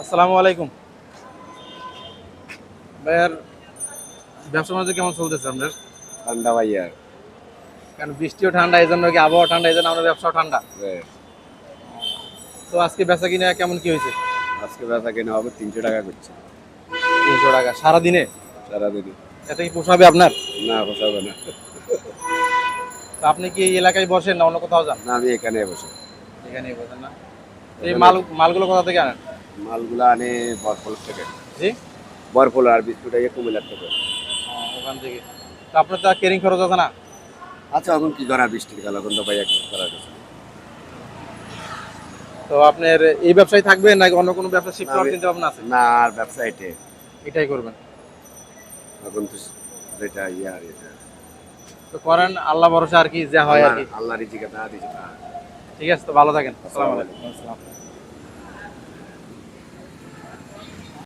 আসসালামু আলাইকুম ভাইয়ার। ব্যবসা বাণিজ্য কেমন চলতেছে আপনার? ঠান্ডা ভাইয়া। কারণ বৃষ্টিও ঠান্ডা, এই জন্য কি আবহাওয়া ঠান্ডা, এই জন্য আমাদের ব্যবসাও ঠান্ডা। তো আজকে বেচা কিনা কেমন কি হয়েছে? আজকে বেচা কেনা হবে 300 টাকা করছে 300 টাকা সারাদিনে? সারাদিনে। এতে কি পোষাবে আপনার? না পোষাবে না। তো আপনি কি এই এলাকায় বসেন না অন্য কোথাও যান? না আমি এখানে বসে। এখানেই বসেন না? এই মালগুলো কোথা থেকে আনেন? মালগুলো আনে বরফল থেকে। জি, বরফল আর বিস্কুট আইয়ে কুমিল্লার থেকে। ওখান থেকে। তো আপনার তো কেরিং খরচ আছে না? আচ্ছা এখন কি করা, বৃষ্টির কাল এখন তো ভাইয়া কিছু করার কিছু নেই। তো আপনার এই ব্যবসায় থাকবেন নাকি অন্য কোনো ব্যবসা শিফট করার চিন্তা ভাবনা আছে? না আর ব্যবসা এটাই করবেন? এখন তো যেটা আর এটা তো করেন, আল্লাহ ভরসা আর কি, যা হয় আর কি। আল্লাহ রিজিকে না দিছে না। ঠিক আছে, তো ভালো থাকেন। আসসালামু আসসালামু আলাইকুম। আলাইকুম। আসসালাম।